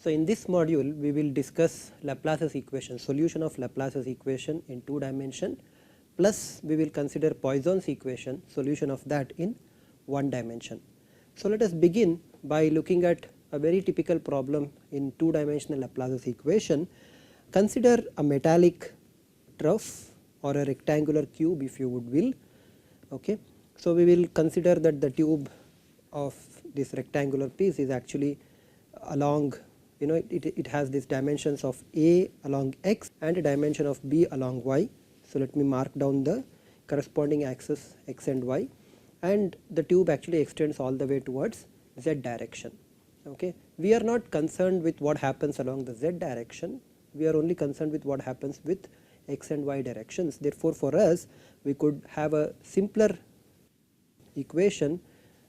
So, in this module we will discuss Laplace's equation, solution of Laplace's equation in 2 dimension, plus we will consider Poisson's equation, solution of that in 1 dimension. So, let us begin by looking at a very typical problem in 2 dimensional Laplace's equation. Consider a metallic trough or a rectangular cube if you would will. Okay. So, we will consider that the tube of this rectangular piece is actually along, it has these dimensions of A along x and a dimension of B along y. So, let me mark down the corresponding axis x and y, and the tube actually extends all the way towards z direction. Okay. We are not concerned with what happens along the z direction, we are only concerned with what happens with x and y directions. Therefore, for us we could have a simpler equation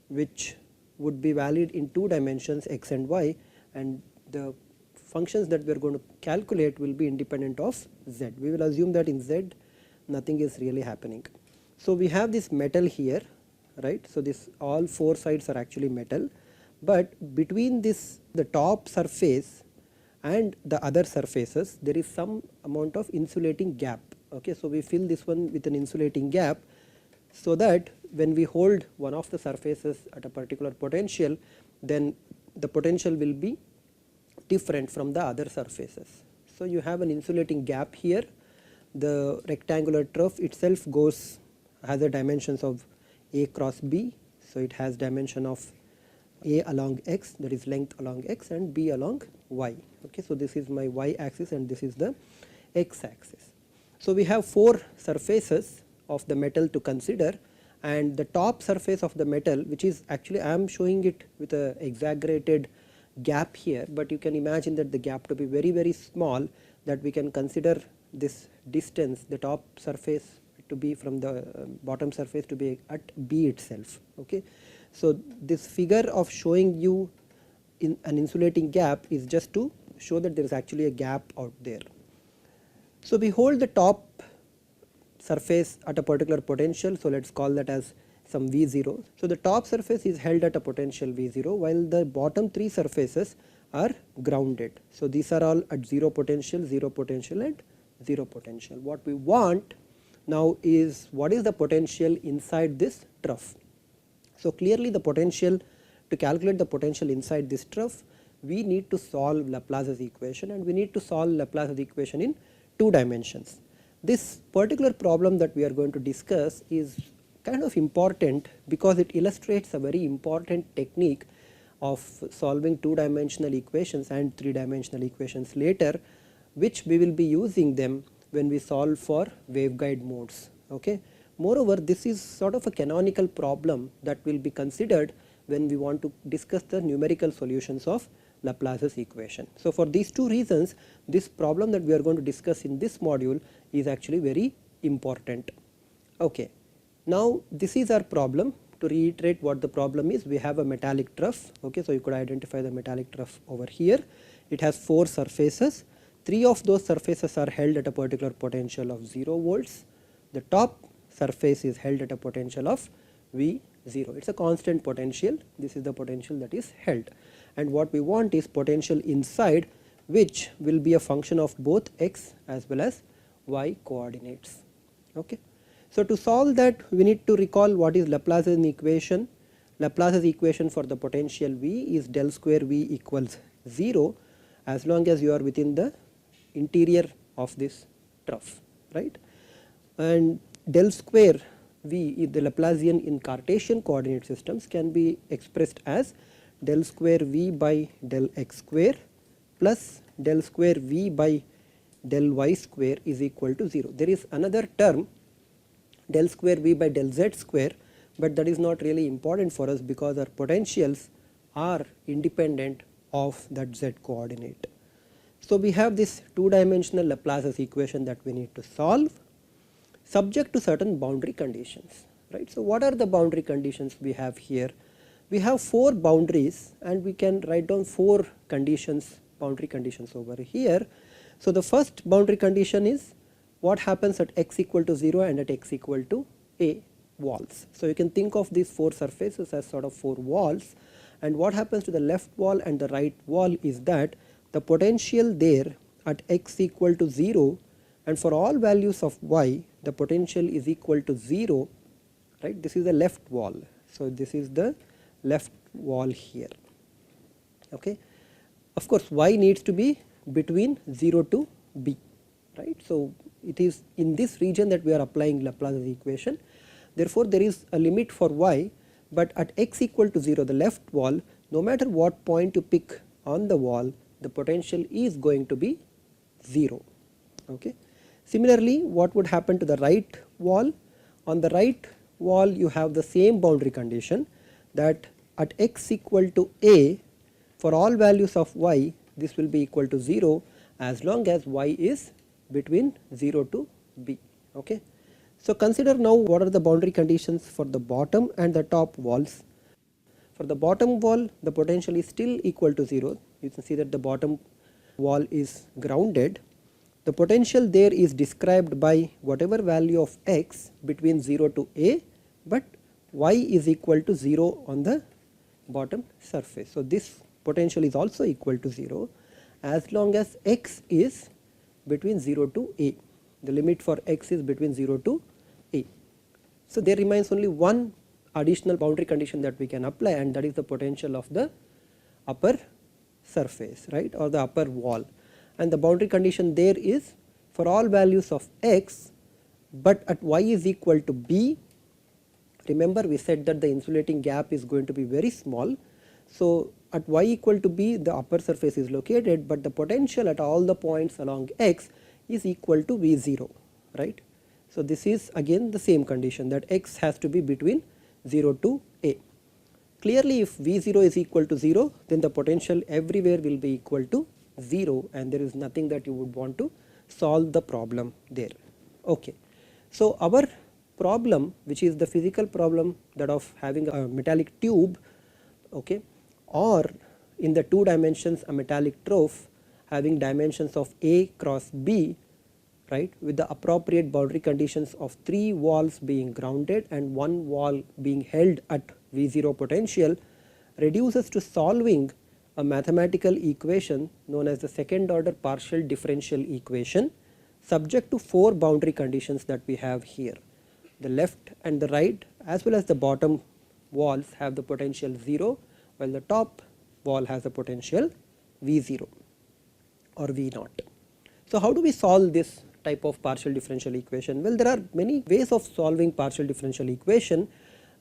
which would be valid in 2 dimensions x and y, and the functions that we are going to calculate will be independent of z. We will assume that in z nothing is really happening. So, we have this metal here, right. So, this all 4 sides are actually metal, but between this the top surface and the other surfaces there is some amount of insulating gap. Okay. So, we fill this one with an insulating gap, so that when we hold one of the surfaces at a particular potential, then the potential will be different from the other surfaces. So, you have an insulating gap here. The rectangular trough itself has a dimensions of A cross B. So, it has dimension of A along x, that is length along x, and B along y. Okay. So, this is my y axis and this is the x axis. So, we have 4 surfaces of the metal to consider, and the top surface of the metal, which is actually I am showing it with a exaggerated gap here, but you can imagine that the gap to be very small, that we can consider this distance, the top surface to be from the bottom surface to be at B itself. Okay. So, this figure of showing you in an insulating gap is just to show that there is actually a gap out there. So, we hold the top surface at a particular potential. So, let us call that as some V0. So, the top surface is held at a potential V0, while the bottom 3 surfaces are grounded. So, these are all at 0 potential and 0 potential. What we want now is what is the potential inside this trough. So, clearly the potential, to calculate the potential inside this trough, we need to solve Laplace's equation, and we need to solve Laplace's equation in 2 dimensions. This particular problem that we are going to discuss is kind of important because it illustrates a very important technique of solving 2 dimensional equations and 3 dimensional equations later, which we will be using them when we solve for waveguide modes. Okay. Moreover, this is sort of a canonical problem that will be considered when we want to discuss the numerical solutions of Laplace's equation. So, for these 2 reasons, this problem that we are going to discuss in this module is actually very important. Okay. Now, this is our problem. To reiterate what the problem is, we have a metallic trough. Okay. So, you could identify the metallic trough over here. It has 4 surfaces. 3 of those surfaces are held at a particular potential of 0 volts. The top surface is held at a potential of V0. It is a constant potential. This is the potential that is held, and what we want is potential inside, which will be a function of both x as well as y coordinates. Okay. So, to solve that, we need to recall what is Laplace's equation. Laplace's equation for the potential V is del square V equals 0 as long as you are within the interior of this trough, right. And del square V, the Laplacian in Cartesian coordinate systems, can be expressed as del square V by del x square plus del square V by del y square is equal to 0. There is another term del square V by del z square, but that is not really important for us because our potentials are independent of that z coordinate. So, we have this 2 dimensional Laplace's equation that we need to solve, subject to certain boundary conditions, right. So, what are the boundary conditions we have here? We have 4 boundaries, and we can write down 4 conditions, boundary conditions over here. So, the first boundary condition is what happens at x equal to 0 and at x equal to a walls. So, you can think of these 4 surfaces as sort of 4 walls, and what happens to the left wall and the right wall is that the potential there at x equal to 0 and for all values of y the potential is equal to 0, right. This is the left wall. So, this is the left wall here. Okay. Of course, y needs to be between 0 to b, right. So, it is in this region that we are applying Laplace's equation. Therefore, there is a limit for y, but at x equal to 0 the left wall, no matter what point you pick on the wall, the potential is going to be 0. Okay. Similarly, what would happen to the right wall? On the right wall you have the same boundary condition that at x equal to a for all values of y this will be equal to 0 as long as y is between 0 to b. Okay. So, consider now what are the boundary conditions for the bottom and the top walls. For the bottom wall the potential is still equal to 0. You can see that the bottom wall is grounded. The potential there is described by whatever value of x between 0 to a, but y is equal to 0 on the bottom surface. So, this potential is also equal to 0 as long as x is between 0 to a. The limit for x is between 0 to a. So, there remains only one additional boundary condition that we can apply, and that is the potential of the upper surface, right, or the upper wall. And the boundary condition there is for all values of x, but at y is equal to b. Remember, we said that the insulating gap is going to be very small. So, at y equal to b the upper surface is located, but the potential at all the points along x is equal to V0, right. So, this is again the same condition that x has to be between 0 to a. Clearly, if V0 is equal to 0, then the potential everywhere will be equal to 0 and there is nothing that you would want to solve the problem there. Okay. So, our problem, which is the physical problem that of having a metallic tube, okay, or in the 2 dimensions a metallic trough having dimensions of a cross b, right, with the appropriate boundary conditions of 3 walls being grounded and 1 wall being held at V0 potential, reduces to solving a mathematical equation known as the second order partial differential equation subject to 4 boundary conditions that we have here. The left and the right as well as the bottom walls have the potential 0, while the top wall has the potential V0 or V0. So, how do we solve this type of partial differential equation? Well, there are many ways of solving partial differential equation.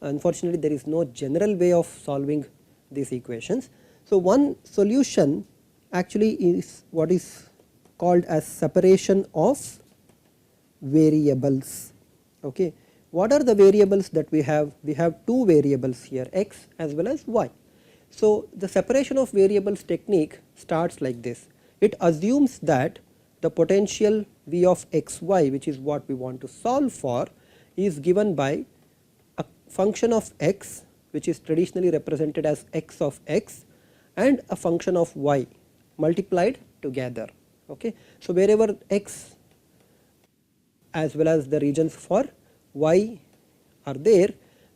Unfortunately, there is no general way of solving these equations. So, one solution actually is what is called as separation of variables. Okay. What are the variables that we have? We have 2 variables here, x as well as y. So, the separation of variables technique starts like this. It assumes that the potential V of xy, which is what we want to solve for, is given by a function of x, which is traditionally represented as x of x, and a function of y multiplied together. Okay. So, wherever x as well as the regions for y are there,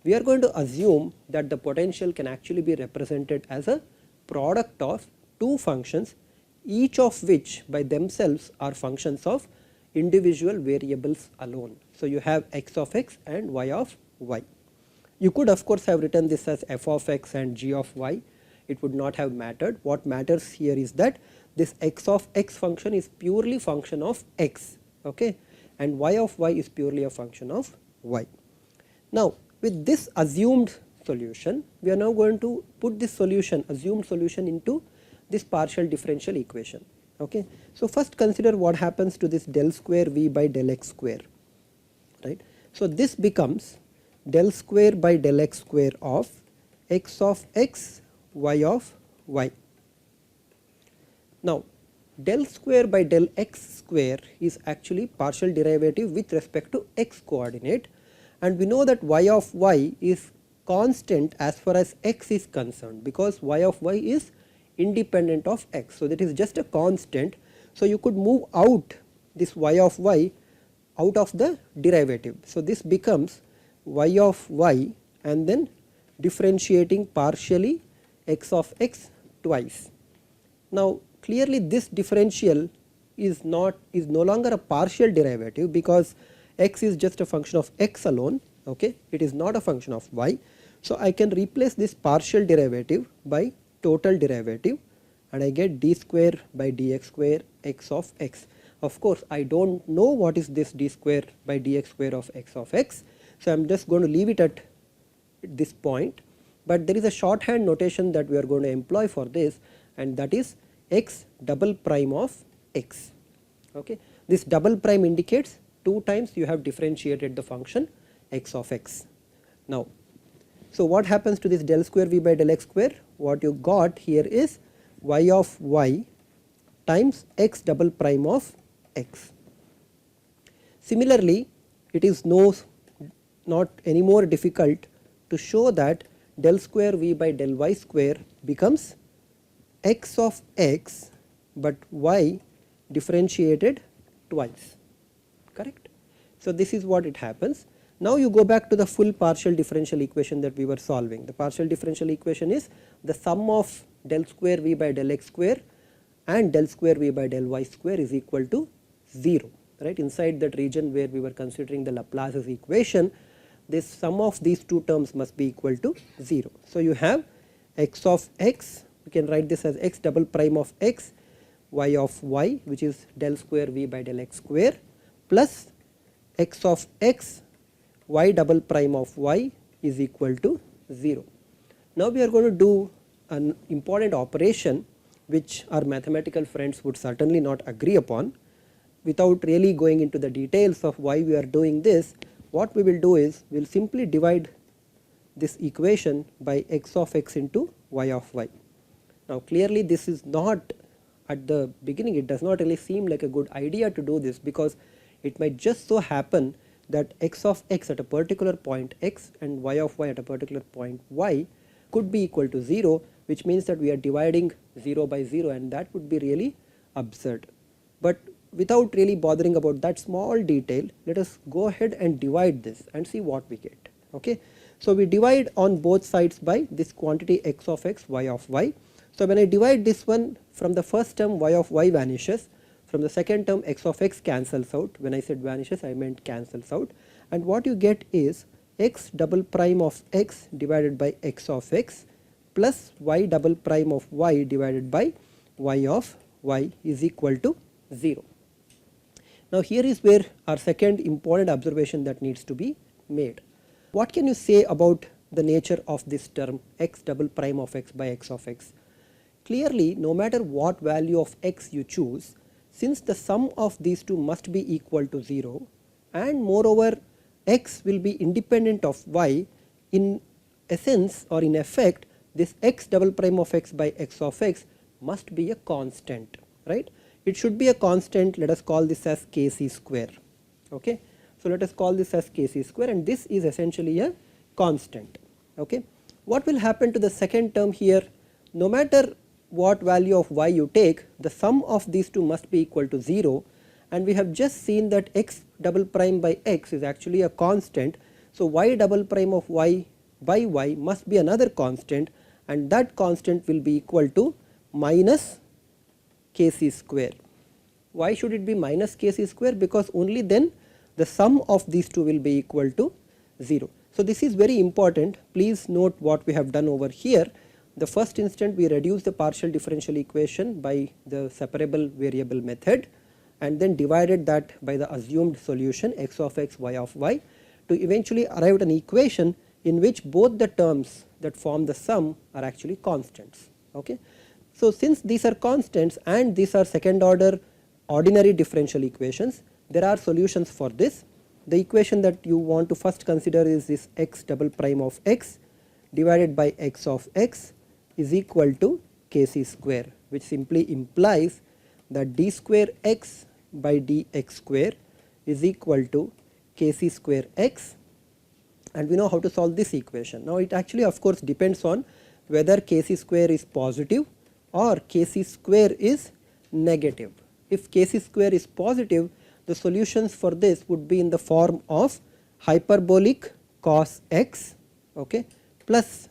we are going to assume that the potential can actually be represented as a product of 2 functions, each of which by themselves are functions of individual variables alone. So, you have x of x and y of y. You could of course have written this as f of x and g of y. It would not have mattered. What matters here is that this x of x function is purely function of x, okay, and y of y is purely a function of y. Now, with this assumed solution, we are now going to put this solution, assumed solution, into this partial differential equation. Okay. So, first consider what happens to this del square v by del x square, right. So, this becomes del square by del x square of x of x, y of y. Now, del square by del x square is actually partial derivative with respect to x coordinate, and we know that y of y is constant as far as x is concerned, because y of y is independent of x. So, that is just a constant. So, you could move out this y of y out of the derivative. So, this becomes y of y and then differentiating partially x of x twice. Now, clearly this differential is no longer a partial derivative, because x is just a function of x alone, okay, it is not a function of y. So I can replace this partial derivative by total derivative, and I get d square by dx square x of x. Of course I do not know what is this d square by dx square of x, so I am just going to leave it at this point, but there is a shorthand notation that we are going to employ for this, and that is x double prime of x. Okay. This double prime indicates 2 times you have differentiated the function x of x. Now, so what happens to this del square v by del x square? What you got here is y of y times x double prime of x. Similarly, it is not any more difficult to show that del square v by del y square becomes x of x, but y differentiated twice, correct. So this is what it happens. Now you go back to the full partial differential equation that we were solving. The partial differential equation is the sum of del square v by del x square and del square v by del y square is equal to 0, right. Inside that region where we were considering the Laplace's equation, this sum of these two terms must be equal to 0. So you have x of x, we can write this as x double prime of x, y of y, which is del square v by del x square, plus x of x y double prime of y is equal to 0. Now we are going to do an important operation which our mathematical friends would certainly not agree upon. Without really going into the details of why we are doing this, what we will do is we will simply divide this equation by x of x into y of y. Now clearly this is not, at the beginning it does not really seem like a good idea to do this, because it might just so happen that x of x at a particular point x and y of y at a particular point y could be equal to 0, which means that we are dividing 0 by 0, and that would be really absurd. But without really bothering about that small detail, let us go ahead and divide this and see what we get. Okay. So we divide on both sides by this quantity x of x, y of y. So when I divide this one, from the first term y of y vanishes, from the second term x of x cancels out. When I said vanishes, I meant cancels out, and what you get is x double prime of x divided by x of x plus y double prime of y divided by y of y is equal to 0. Now here is where our second important observation that needs to be made. What can you say about the nature of this term x double prime of x by x of x? Clearly, no matter what value of x you choose, since the sum of these two must be equal to 0, and moreover x will be independent of y, in essence or in effect this x double prime of x by x of x must be a constant, right. It should be a constant. Let us call this as kc square. Okay. So let us call this as kc square, and this is essentially a constant. Okay. What will happen to the second term here? No matter what value of y you take, the sum of these two must be equal to 0, and we have just seen that x double prime by x is actually a constant. So y double prime of y by y must be another constant, and that constant will be equal to minus kc square. Why should it be minus kc square? Because only then the sum of these two will be equal to 0. So this is very important. Please note what we have done over here. The first instant we reduce the partial differential equation by the separable variable method, and then divided that by the assumed solution x of x, y of y, to eventually arrive at an equation in which both the terms that form the sum are actually constants. Okay. So since these are constants and these are second order ordinary differential equations, there are solutions for this. The equation that you want to first consider is this x double prime of x divided by x of x is equal to kc square, which simply implies that d square x by dx square is equal to kc square x, and we know how to solve this equation. Now it actually of course depends on whether kc square is positive or kc square is negative. If kc square is positive, the solutions for this would be in the form of hyperbolic cos x, okay, plus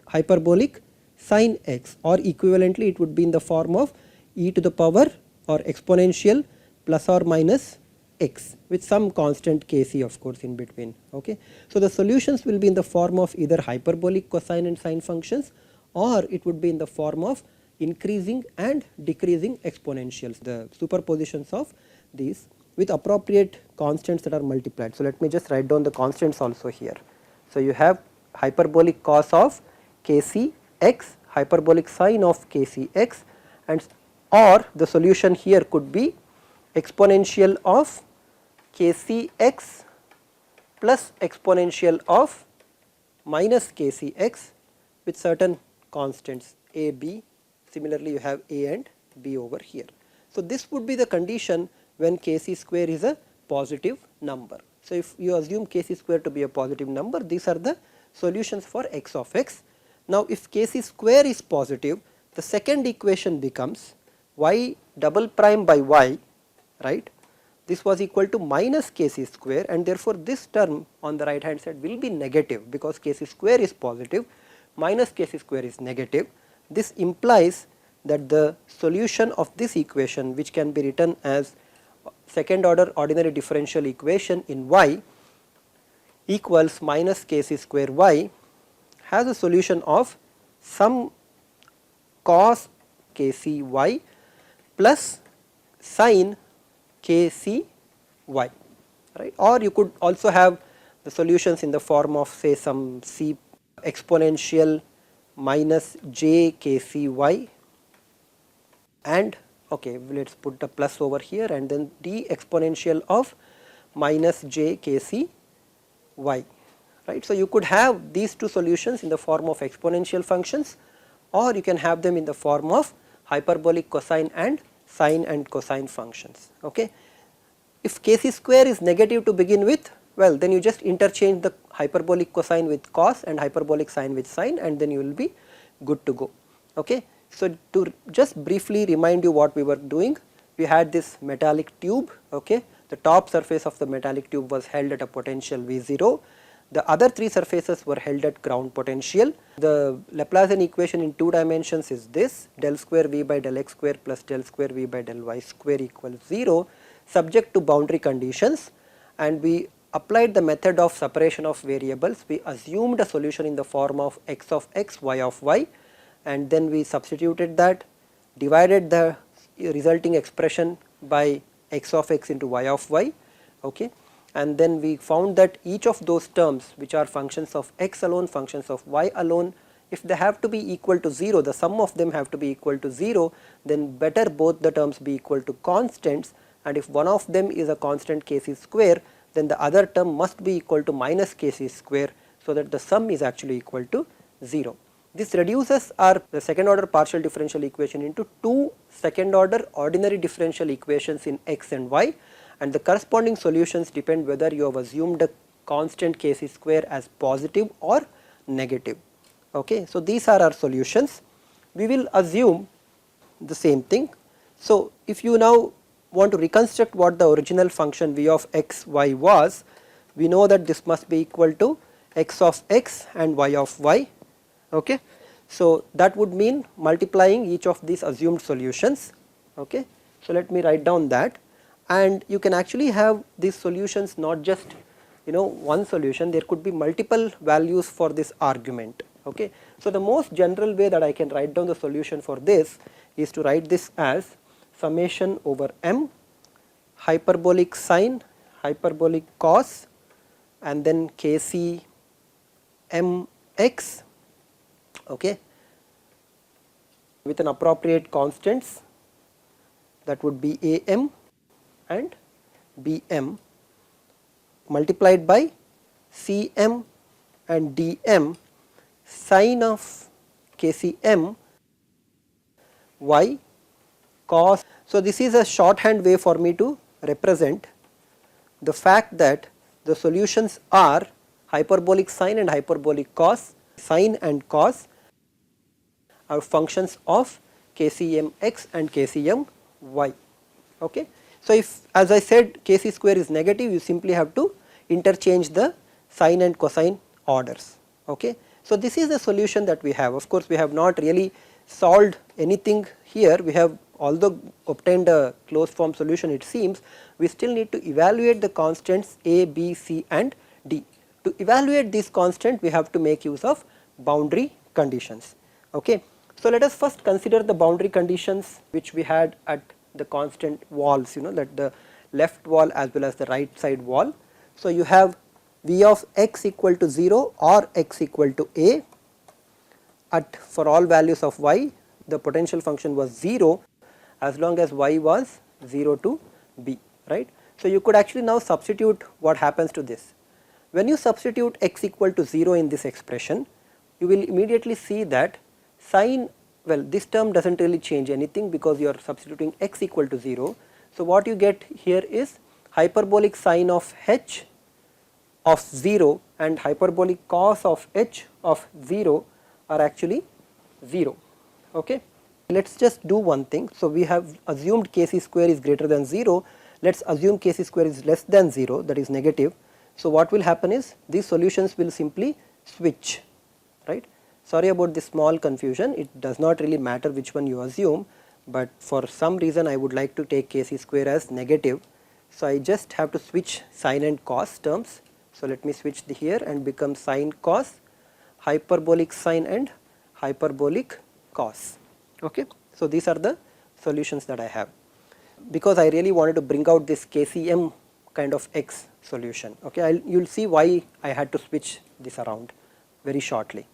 hyperbolic sin x, or equivalently it would be in the form of e to the power or exponential plus or minus x with some constant kc of course in between. Okay. So, the solutions will be in the form of either hyperbolic cosine and sine functions, or it would be in the form of increasing and decreasing exponentials, the superpositions of these with appropriate constants that are multiplied. So, let me just write down the constants also here. So, you have hyperbolic cos of kc x, hyperbolic sine of kc x, and or the solution here could be exponential of kc x plus exponential of minus kc x with certain constants a, b. Similarly, you have a and b over here. So, this would be the condition when kc square is a positive number. So, if you assume kc square to be a positive number, these are the solutions for x of x. Now, if kc square is positive, the second equation becomes y double prime by y, right. This was equal to minus kc square, and therefore, this term on the right hand side will be negative because kc square is positive, minus kc square is negative. This implies that the solution of this equation, which can be written as second order ordinary differential equation in y equals minus kc square y, has a solution of some cos kc y plus sin kc y, right. Or you could also have the solutions in the form of say some c exponential minus j kc y, and okay, let us put the plus over here, and then d exponential of minus j kc y, right. So, you could have these two solutions in the form of exponential functions, or you can have them in the form of hyperbolic cosine and sine and cosine functions. Okay. If kc square is negative to begin with, well, then you just interchange the hyperbolic cosine with cos and hyperbolic sine with sine, and then you will be good to go. Okay. So, to just briefly remind you what we were doing, we had this metallic tube. Okay. The top surface of the metallic tube was held at a potential V0. The other three surfaces were held at ground potential. The Laplacian equation in 2 dimensions is this: del square V by del x square plus del square V by del y square equals 0, subject to boundary conditions, and we applied the method of separation of variables. We assumed a solution in the form of x of x, y of y, and then we substituted that, divided the resulting expression by x of x into y of y. Okay. And then we found that each of those terms, which are functions of x alone, functions of y alone, if they have to be equal to 0, the sum of them have to be equal to 0, then better both the terms be equal to constants, and if one of them is a constant kc square, then the other term must be equal to minus kc square, so that the sum is actually equal to 0. This reduces the second order partial differential equation into two second order ordinary differential equations in x and y, and the corresponding solutions depend whether you have assumed a constant kc square as positive or negative. Okay. So, these are our solutions. We will assume the same thing. So, if you now want to reconstruct what the original function v of x y was, we know that this must be equal to x of x and y of y. Okay. So, that would mean multiplying each of these assumed solutions. Okay. So, let me write down that, and you can actually have these solutions not just one solution, there could be multiple values for this argument. Okay. So, the most general way that I can write down the solution for this is to write this as summation over m hyperbolic sine, hyperbolic cos, and then kc m x, okay, with an appropriate constants, that would be am and bm, multiplied by cm and dm sine of kcm y cos. So, this is a shorthand way for me to represent the fact that the solutions are hyperbolic sine and hyperbolic cos. Sine and cos are functions of kcm x and kcm y. Okay. So, if, as I said, kc square is negative, you simply have to interchange the sine and cosine orders. Okay. So, this is the solution that we have. Of course, we have not really solved anything here, we have although obtained a closed form solution it seems, we still need to evaluate the constants a, b, c and d. To evaluate these constants we have to make use of boundary conditions. Okay. So, let us first consider the boundary conditions which we had at the constant walls, that the left wall as well as the right side wall. So, you have v of x equal to 0 or x equal to a at for all values of y the potential function was 0 as long as y was 0 to b, right. So, you could actually now substitute what happens to this. When you substitute x equal to 0 in this expression, you will immediately see that sine, well, this term does not really change anything because you are substituting x equal to 0. So, what you get here is hyperbolic sine of h of 0 and hyperbolic cos of h of 0 are actually 0. Okay. Let us just do one thing. So, we have assumed kc square is greater than 0, let us assume kc square is less than 0, that is negative. So, what will happen is these solutions will simply switch, right. Sorry about this small confusion, it does not really matter which one you assume, but for some reason I would like to take kc square as negative. So, I just have to switch sine and cos terms. So, let me switch here and become sine cos, hyperbolic sine and hyperbolic cos. Okay. So, these are the solutions that I have, because I really wanted to bring out this kcm kind of x solution. Okay. You will see why I had to switch this around very shortly.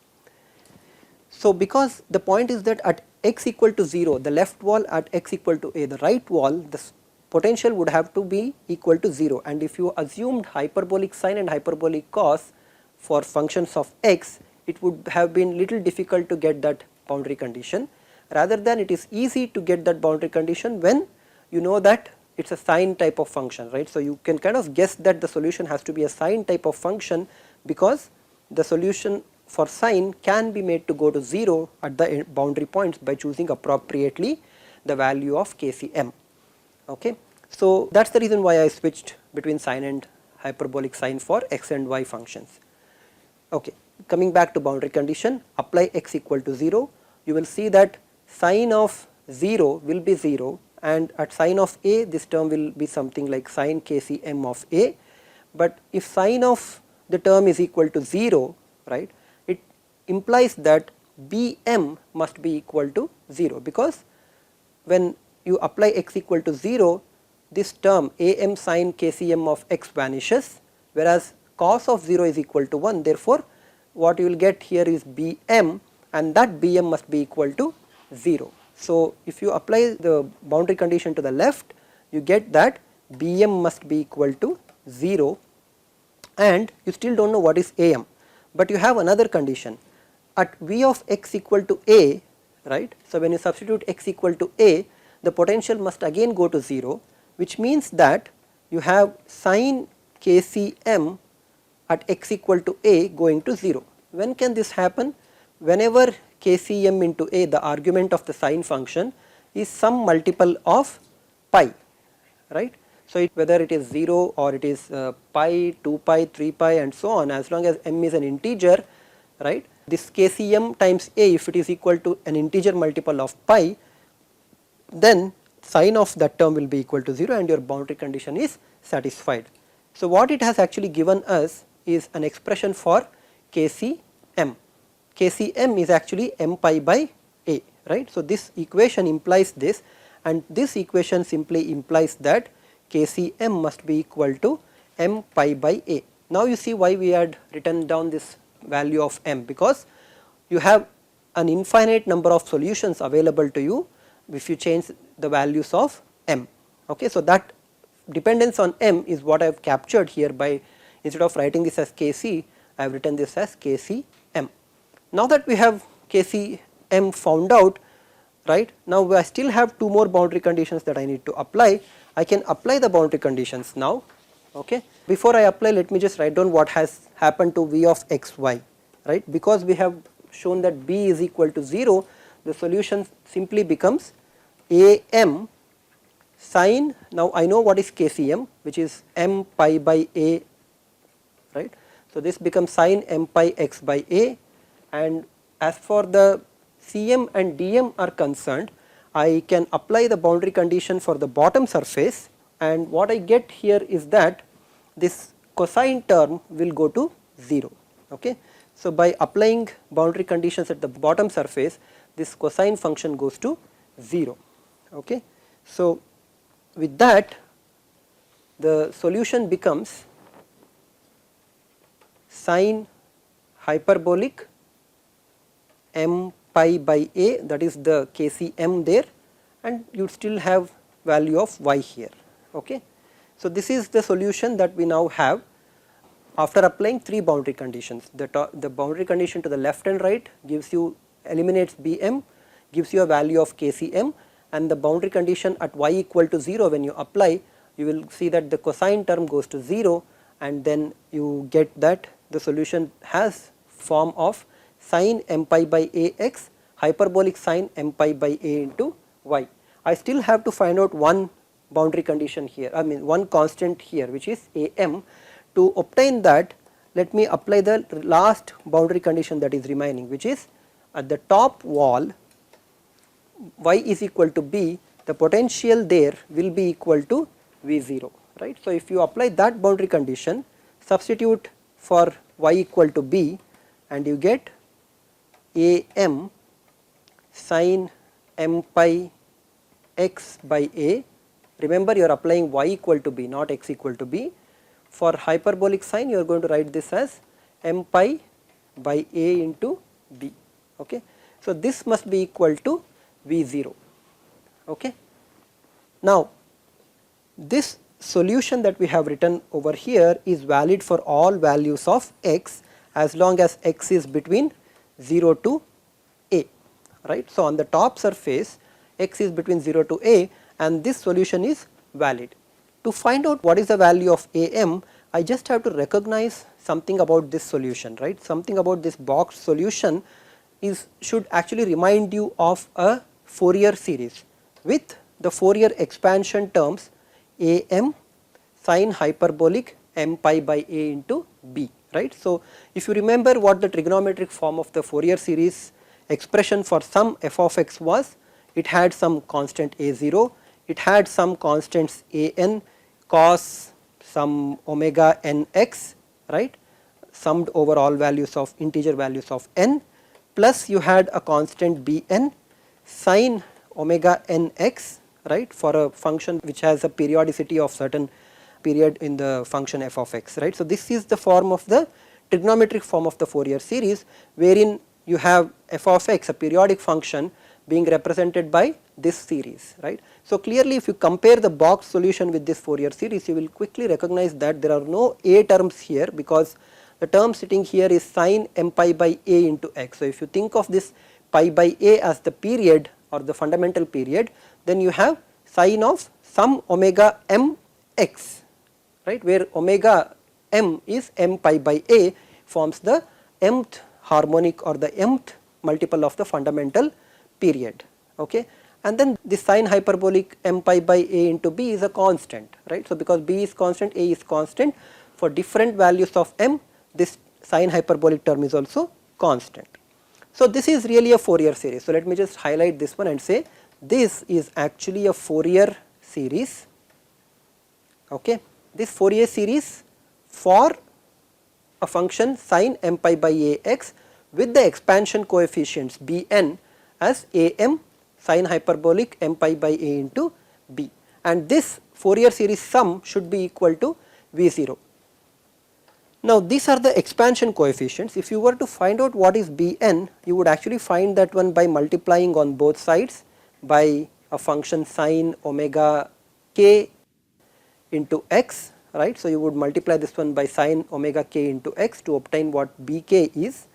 So, because the point is that at x equal to 0, the left wall at x equal to a, the right wall, the potential would have to be equal to 0, and if you assumed hyperbolic sine and hyperbolic cos for functions of x, it would have been little difficult to get that boundary condition. Rather than it is easy to get that boundary condition when you know that it is a sine type of function, right. So, you can kind of guess that the solution has to be a sine type of function, because the solution for sine can be made to go to 0 at the boundary points by choosing appropriately the value of kcm. Okay. So, that is the reason why I switched between sine and hyperbolic sine for x and y functions. Okay. Coming back to boundary condition, apply x equal to 0, you will see that sine of 0 will be 0, and at sine of a this term will be something like sine kcm of a, but if sine of the term is equal to 0, right, it implies that bm must be equal to 0, because when you apply x equal to 0, this term am sine kcm of x vanishes, whereas cos of 0 is equal to 1. Therefore, what you will get here is bm, and that bm must be equal to 0. So, if you apply the boundary condition to the left, you get that bm must be equal to 0, and you still do not know what is am, but you have another condition at v of x equal to a, right. So, when you substitute x equal to a, the potential must again go to 0, which means that you have sine kcm at x equal to a going to 0. When can this happen? Whenever kcm into a, the argument of the sine function, is some multiple of pi, right. So, whether it is 0 or it is pi, 2 pi, 3 pi and so on, as long as m is an integer, right, this kcm times a, if it is equal to an integer multiple of pi, then sine of that term will be equal to 0 and your boundary condition is satisfied. So, what it has actually given us is an expression for kcm. Kcm is actually m pi by a, right. So, this equation implies this, and this equation simply implies that kcm must be equal to m pi by a. Now, you see why we had written down this value of m, because you have an infinite number of solutions available to you if you change the values of m. Okay. So, that dependence on m is what I have captured here by, instead of writing this as kc, I have written this as kcm. Now that we have kcm found out, right, now I still have two more boundary conditions that I need to apply. I can apply the boundary conditions now. Okay. Before I apply, let me just write down what has happened to v of x y, right, because we have shown that b is equal to 0, the solution simply becomes am sine, now I know what is kcm, which is m pi by a, right. So, this becomes sine m pi x by a, and as for the cm and dm are concerned, I can apply the boundary condition for the bottom surface, and what I get here is that this cosine term will go to 0. Okay. So, by applying boundary conditions at the bottom surface, this cosine function goes to 0. Okay. So, with that the solution becomes sine hyperbolic m pi by a, that is the kcm there, and you still have value of y here. Okay. So, this is the solution that we now have after applying 3 boundary conditions. The boundary condition to the left and right gives you, eliminates bm, gives you a value of kcm, and the boundary condition at y equal to 0, when you apply, you will see that the cosine term goes to 0, and then you get that the solution has form of sine m pi by a x hyperbolic sine m pi by a into y. I still have to find out one boundary condition here, I mean one constant here, which is a m. To obtain that, let me apply the last boundary condition that is remaining, which is at the top wall y is equal to b, the potential there will be equal to V0, right. So, if you apply that boundary condition, substitute for y equal to b, and you get a m sine m pi x by a. Remember, you are applying y equal to b, not x equal to b. For hyperbolic sine, you are going to write this as m pi by a into b. Okay. So, this must be equal to V0. Okay. Now, this solution that we have written over here is valid for all values of x as long as x is between 0 to a, right. So, on the top surface x is between 0 to a, and this solution is valid. To find out what is the value of am, I just have to recognize something about this solution, right. Something about this box solution should actually remind you of a Fourier series with the Fourier expansion terms am sine hyperbolic m pi by a into b, right. So, if you remember what the trigonometric form of the Fourier series expression for some f of x was, it had some constant a0, it had some constants an, cos some omega nx, right, summed over all values of integer values of n, plus you had a constant bn sin omega nx, right, for a function which has a periodicity of certain period in the function f of x, right. So, this is the form of the trigonometric form of the Fourier series, wherein you have f of x, a periodic function, being represented by this series, right. So, clearly if you compare the box solution with this Fourier series, you will quickly recognize that there are no a terms here, because the term sitting here is sin m pi by a into x. So, if you think of this pi by a as the period or the fundamental period, then you have sin of some omega m x, right, where omega m is m pi by a, forms the mth harmonic or the mth multiple of the fundamental period. Okay. And then this sin hyperbolic m pi by a into b is a constant, right. So, because b is constant, a is constant, for different values of m, this sin hyperbolic term is also constant. So, this is really a Fourier series. So, let me just highlight this one and say this is actually a Fourier series. Okay. This Fourier series for a function sin m pi by a x with the expansion coefficients bn as am sin hyperbolic m pi by a into b, and this Fourier series sum should be equal to V0. Now, these are the expansion coefficients. If you were to find out what is bn, you would actually find that one by multiplying on both sides by a function sin omega k into x, right. So, you would multiply this one by sin omega k into x to obtain what bk is,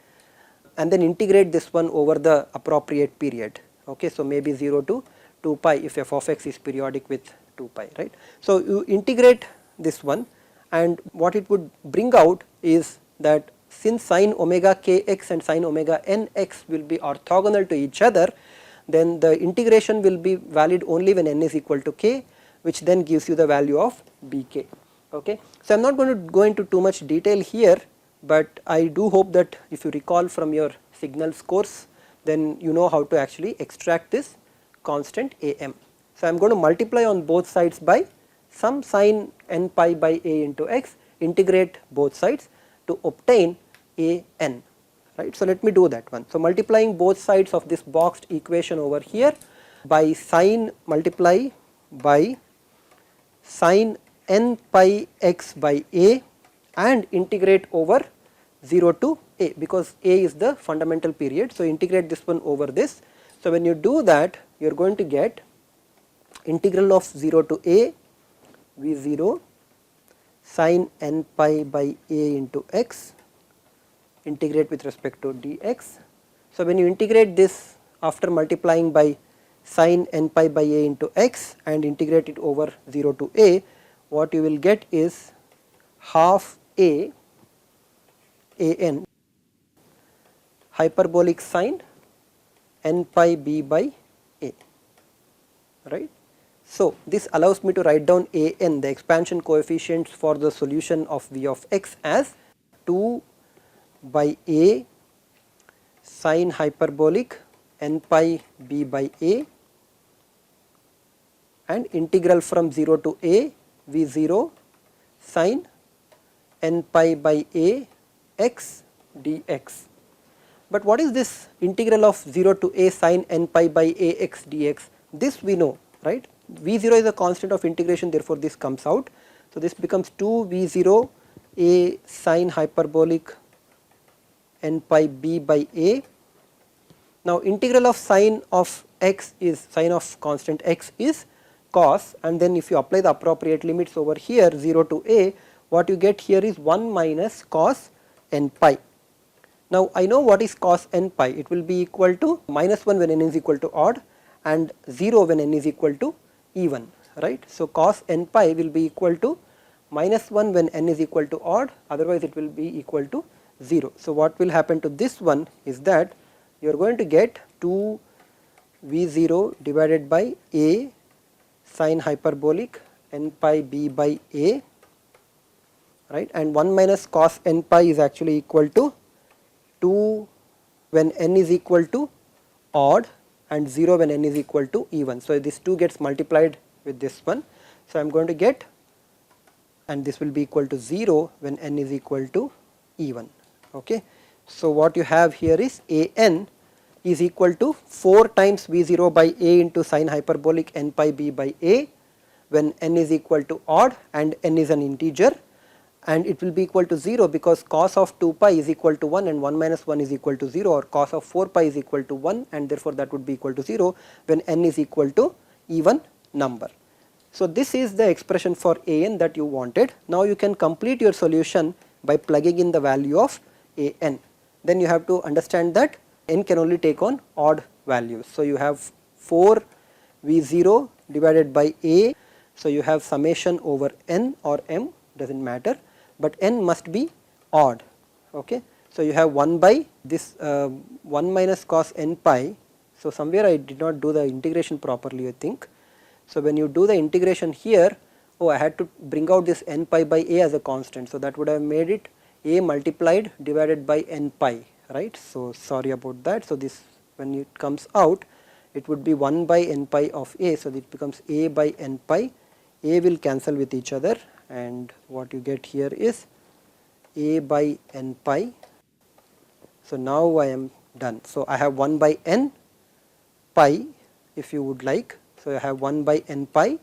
and then integrate this one over the appropriate period. Okay. So, maybe 0 to 2 pi if f of x is periodic with 2 pi, right. So, you integrate this one, and what it would bring out is that since sin omega kx and sin omega nx will be orthogonal to each other, then the integration will be valid only when n is equal to k, which then gives you the value of bk. Okay. So, I am not going to go into too much detail here, but I do hope that if you recall from your signals course, then you know how to actually extract this constant am. So I am going to multiply on both sides by some sin n pi by a into x, integrate both sides to obtain a n, right. So let me do that one. So multiplying both sides of this boxed equation over here by sin, multiply by sin n pi x by a and integrate over 0 to a, because a is the fundamental period. So integrate this one over this. So when you do that, you are going to get integral of 0 to a v0 sin n pi by a into x, integrate with respect to dx. So when you integrate this after multiplying by sin n pi by a into x and integrate it over 0 to a, what you will get is half a an hyperbolic sin n pi b by a, right. So this allows me to write down an, the expansion coefficients for the solution of v of x, as 2 by a sin hyperbolic n pi b by a and integral from 0 to a v0 sin n pi by a x dx. But what is this integral of 0 to a sin n pi by a x dx? This we know, right. v0 is a constant of integration, therefore this comes out. So this becomes 2 v0 a sin hyperbolic n pi b by a. Now integral of sin of x is, sin of constant x is cos, and then if you apply the appropriate limits over here 0 to a, what you get here is 1 minus cos n pi. Now I know what is cos n pi, it will be equal to minus 1 when n is equal to odd and 0 when n is equal to even, right. So cos n pi will be equal to minus 1 when n is equal to odd, otherwise it will be equal to 0. So what will happen to this one is that you are going to get 2 v0 divided by a sin hyperbolic n pi b by a, right, and 1 minus cos n pi is actually equal to 2 when n is equal to odd and 0 when n is equal to even. So this 2 gets multiplied with this one. So I am going to get, and this will be equal to 0 when n is equal to even, okay. So what you have here is an is equal to 4 times v0 by a into sin hyperbolic n pi b by a when n is equal to odd and n is an integer, and it will be equal to 0 because cos of 2 pi is equal to 1 and 1 minus 1 is equal to 0, or cos of 4 pi is equal to 1 and therefore that would be equal to 0 when n is equal to even number. So this is the expression for an that you wanted. Now you can complete your solution by plugging in the value of an. Then you have to understand that n can only take on odd values. So you have 4 v0 divided by a, so you have summation over n or m, does not matter, but n must be odd, okay. So you have 1 by this 1 minus cos n pi. So somewhere I did not do the integration properly, I think. So when you do the integration here, oh, I had to bring out this n pi by a as a constant, so that would have made it a multiplied divided by n pi, right. So sorry about that. So this, when it comes out, it would be 1 by n pi of a, so it becomes a by n pi. A will cancel with each other and what you get here is a by n pi. So now I am done. So I have 1 by n pi if you would like. So I have 1 by n pi,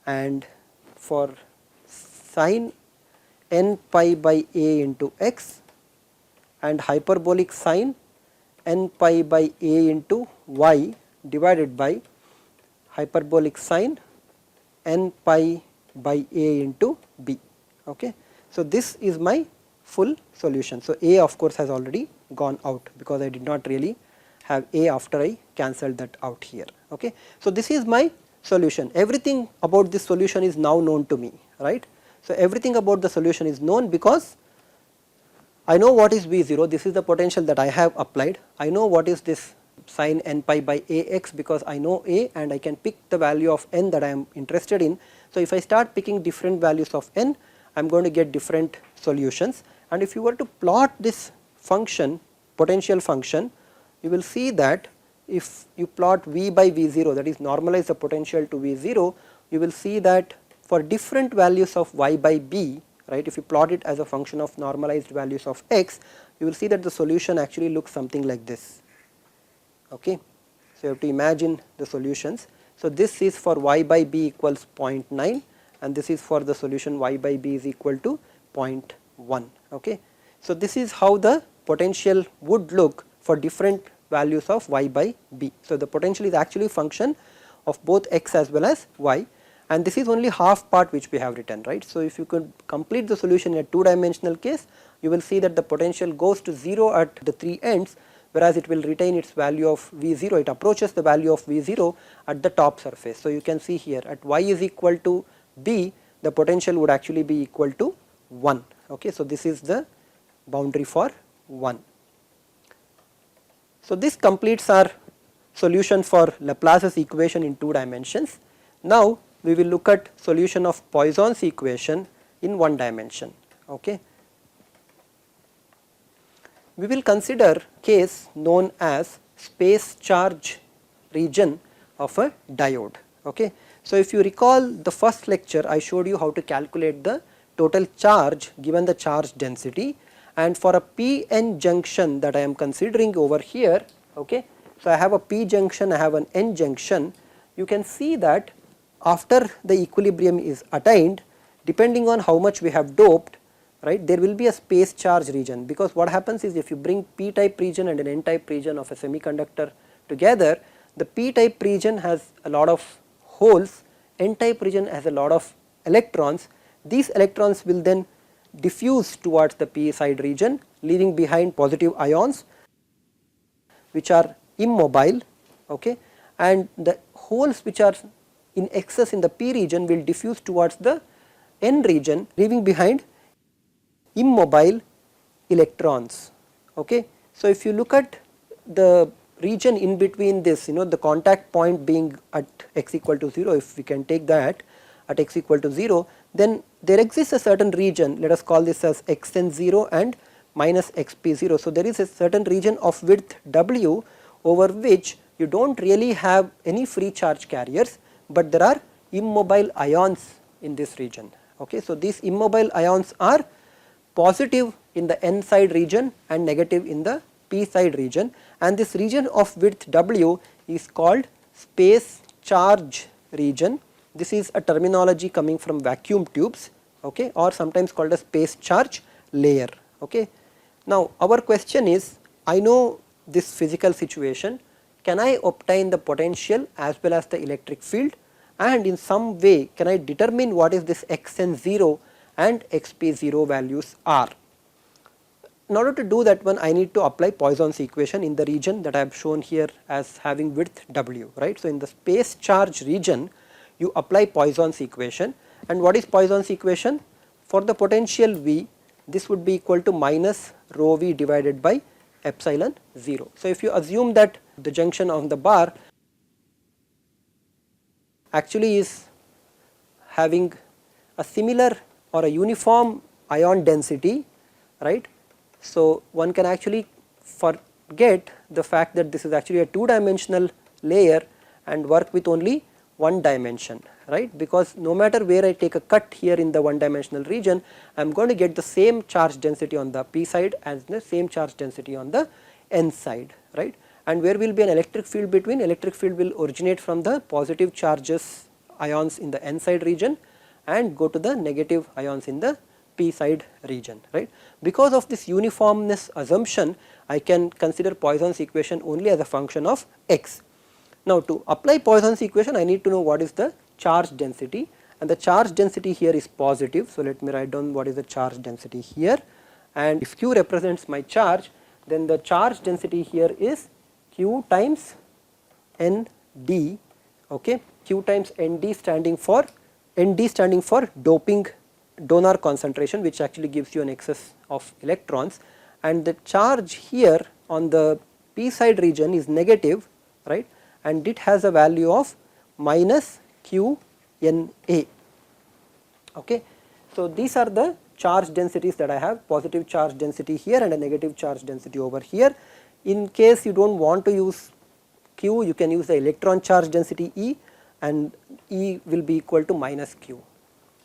and for sin n pi by a into x and hyperbolic sin n pi by a into y divided by hyperbolic sin n pi by a into b, okay. So this is my full solution. So a of course has already gone out because I did not really have a after I cancelled that out here, okay. So this is my solution. Everything about this solution is now known to me, right. So everything about the solution is known because I know what is V0, this is the potential that I have applied. I know what is this sin n pi by ax because I know a and I can pick the value of n that I am interested in. So if I start picking different values of n, I am going to get different solutions, and if you were to plot this function, potential function, you will see that if you plot V by V0, that is normalize the potential to V0, you will see that for different values of Y by B, right, if you plot it as a function of normalized values of X, you will see that the solution actually looks something like this. Okay. So, you have to imagine the solutions. So, this is for Y by B equals 0.9 and this is for the solution Y by B is equal to 0.1. Okay. So, this is how the potential would look for different values of Y by B. So, the potential is actually function of both X as well as Y, and this is only half part which we have written, right. So, if you could complete the solution in a 2-dimensional case, you will see that the potential goes to 0 at the 3 ends, whereas it will retain its value of V0, it approaches the value of V0 at the top surface. So, you can see here at Y is equal to B, the potential would actually be equal to 1. Okay. So, this is the boundary for 1. So, this completes our solution for Laplace's equation in 2 dimensions. Now, we will look at solution of Poisson's equation in 1 dimension. Okay. We will consider case known as space charge region of a diode. Okay. So, if you recall the first lecture, I showed you how to calculate the total charge given the charge density, and for a p-n junction that I am considering over here. Okay. So, I have a p junction, I have an n junction. You can see that after the equilibrium is attained, depending on how much we have doped, right, there will be a space charge region, because what happens is if you bring p type region and an n type region of a semiconductor together, the p type region has a lot of holes, n type region has a lot of electrons. These electrons will then diffuse towards the p side region, leaving behind positive ions which are immobile. Okay. And the holes which are in excess in the p region will diffuse towards the n region, leaving behind immobile electrons. Okay. So, if you look at the region in between this, the contact point being at x equal to 0, if we can take that at x equal to 0, then there exists a certain region, let us call this as xn0 and minus xp0. So, there is a certain region of width w over which you do not really have any free charge carriers, but there are immobile ions in this region. Okay. So, these immobile ions are positive in the n side region and negative in the p side region, and this region of width w is called space charge region. This is a terminology coming from vacuum tubes, okay, or sometimes called a space charge layer. Okay. Now, our question is, I know this physical situation, can I obtain the potential as well as the electric field, and in some way can I determine what is this xn0 and xp0 values are. In order to do that one, I need to apply Poisson's equation in the region that I have shown here as having width w, right. So, in the space charge region you apply Poisson's equation, and what is Poisson's equation? For the potential V, this would be equal to minus rho V divided by epsilon 0. So, if you assume that the junction on the bar actually is having a similar or a uniform ion density, right. So, one can actually forget the fact that this is actually a 2-dimensional layer and work with only 1 dimension, right, because no matter where I take a cut here in the 1-dimensional region, I am going to get the same charge density on the p side as the same charge density on the n side, right. And where will be an electric field between? Electric field will originate from the positive charges ions in the n side region and go to the negative ions in the p side region, right. Because of this uniformness assumption, I can consider Poisson's equation only as a function of x. Now, to apply Poisson's equation, I need to know what is the charge density, and the charge density here is positive. So, let me write down what is the charge density here, and if q represents my charge, then the charge density here is q times nd, okay, q times nd standing for doping donor concentration, which actually gives you an excess of electrons, and the charge here on the p side region is negative, right, and it has a value of minus q n a. Okay. So, these are the charge densities that I have, positive charge density here and a negative charge density over here. In case you do not want to use q, you can use the electron charge density E, and E will be equal to minus q.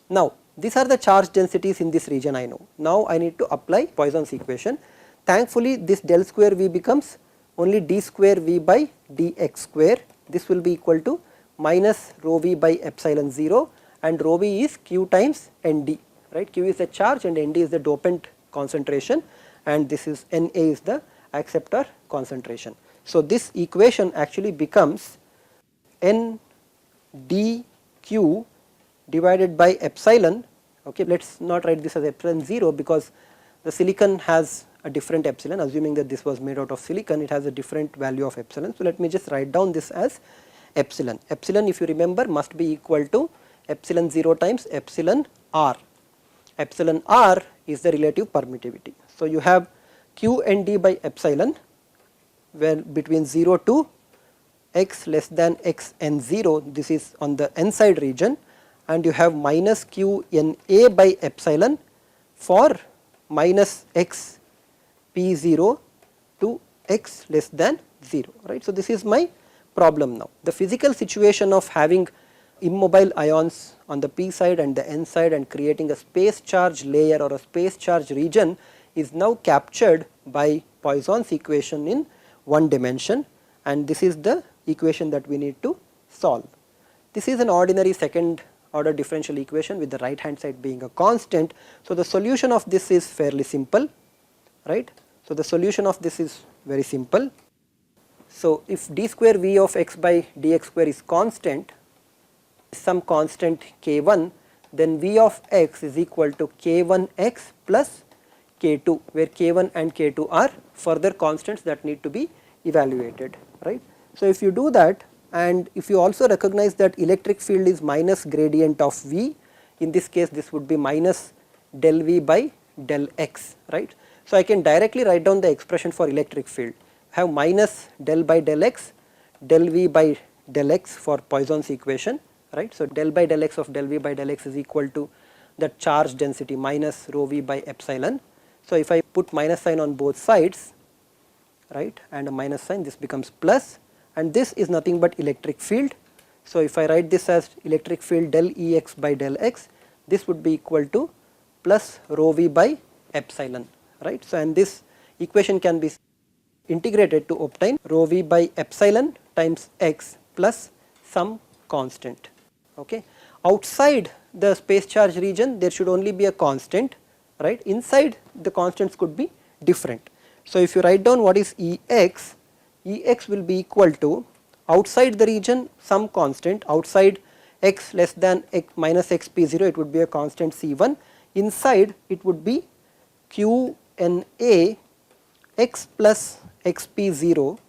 Now these are the charge densities in this region I know. Now I need to apply Poisson's equation. Thankfully this del square V becomes only d square V by dx square. This will be equal to minus rho V by epsilon 0, and rho V is q times Nd, right. Q is the charge and Nd is the dopant concentration, and this is Na is the acceptor concentration. So this equation actually becomes N dq divided by epsilon. Okay, let us not write this as epsilon 0 because the silicon has a different epsilon. Assuming that this was made out of silicon, it has a different value of epsilon. So let me just write down this as epsilon. Epsilon, if you remember, must be equal to epsilon 0 times epsilon r. Epsilon r is the relative permittivity. So you have q Nd by epsilon, where between 0 to x less than x n 0, this is on the n side region, and you have minus q n a by epsilon for minus x p 0 to x less than 0, right. So this is my problem now. The physical situation of having immobile ions on the p side and the n side and creating a space charge layer or a space charge region is now captured by Poisson's equation in one dimension, and this is the equation that we need to solve. This is an ordinary second order differential equation with the right hand side being a constant. So the solution of this is fairly simple, right. So the solution of this is very simple. So if d square V of x by dx square is constant, some constant k1, then V of x is equal to k1x plus k2, where k1 and k2 are further constants that need to be evaluated, right. So if you do that, and if you also recognize that electric field is minus gradient of V, in this case this would be minus del V by del x, right. So I can directly write down the expression for electric field. I have minus del by del x, del V by del x for Poisson's equation, right. So del by del x of del V by del x is equal to the charge density minus rho V by epsilon. So if I put minus sign on both sides, right, and a minus sign, this becomes plus, and this is nothing but electric field. So if I write this as electric field del Ex by del x, this would be equal to plus rho V by epsilon, right. So and this equation can be integrated to obtain rho V by epsilon times x plus some constant, okay. Outside the space charge region there should only be a constant, right. Inside the constants could be different. So if you write down what is Ex, Ex will be equal to outside the region some constant, outside x less than x minus xp0 it would be a constant C1, inside it would be Qna x plus xp0,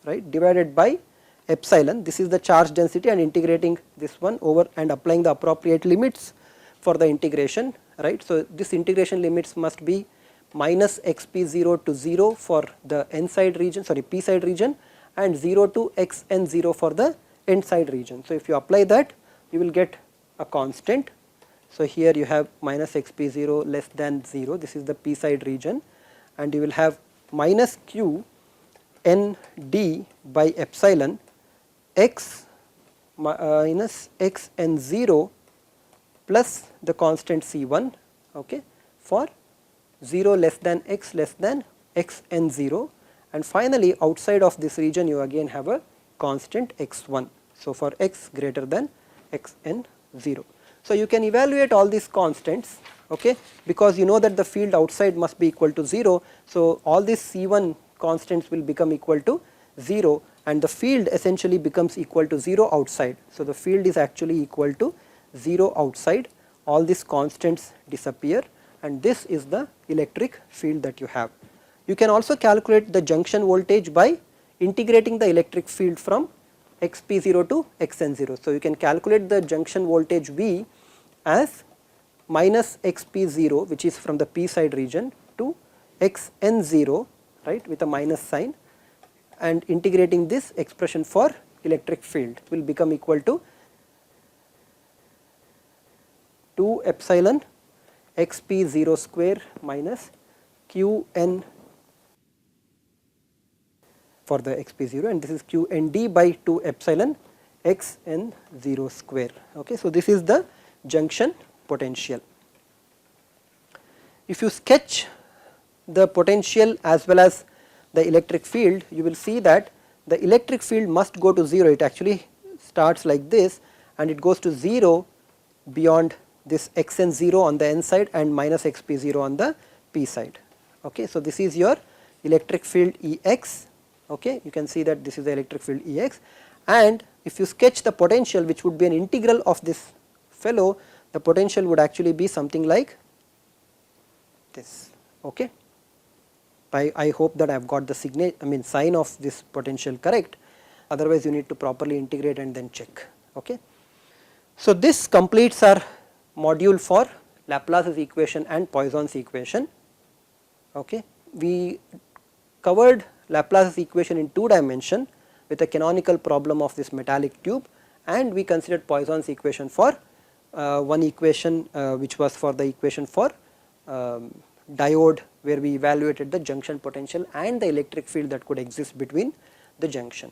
right, divided by epsilon. This is the charge density, and integrating this one over and applying the appropriate limits for the integration, right. So this integration limits must be minus xp0 to 0 for the n side region, sorry, p side region, and 0 to xn0 for the n side region. So if you apply that, you will get a constant. So here you have minus xp0 less than 0, this is the p side region, and you will have minus q n d by epsilon x minus xn0 plus the constant C1, okay, for 0 less than x less than xn0, and finally outside of this region you again have a constant x1. So for x greater than xn0. So you can evaluate all these constants, okay, because you know that the field outside must be equal to 0. So all these C1 constants will become equal to 0, and the field essentially becomes equal to 0 outside. So the field is actually equal to 0 outside, all these constants disappear, and this is the electric field that you have. You can also calculate the junction voltage by integrating the electric field from xp0 to xn0. So you can calculate the junction voltage V as minus xp0, which is from the p side region, to xn0, right, with a minus sign, and integrating this expression for electric field will become equal to 2 epsilon xp0 square minus qn for the xp0, and this is q nd by 2 epsilon x n 0 square. Okay, so this is the junction potential. If you sketch the potential as well as the electric field, you will see that the electric field must go to 0. It actually starts like this and it goes to 0 beyond this xn0 on the n side and minus xp0 on the p side. Okay, so this is your electric field Ex. Okay, you can see that this is the electric field Ex, and if you sketch the potential, which would be an integral of this fellow, the potential would actually be something like this. Okay, I hope that I have got the sign of this potential correct, otherwise you need to properly integrate and then check. Okay, so this completes our module for Laplace's equation and Poisson's equation. Okay, we covered Laplace's equation in 2 dimension with a canonical problem of this metallic tube, and we considered Poisson's equation for one equation which was for the equation for diode, where we evaluated the junction potential and the electric field that could exist between the junction.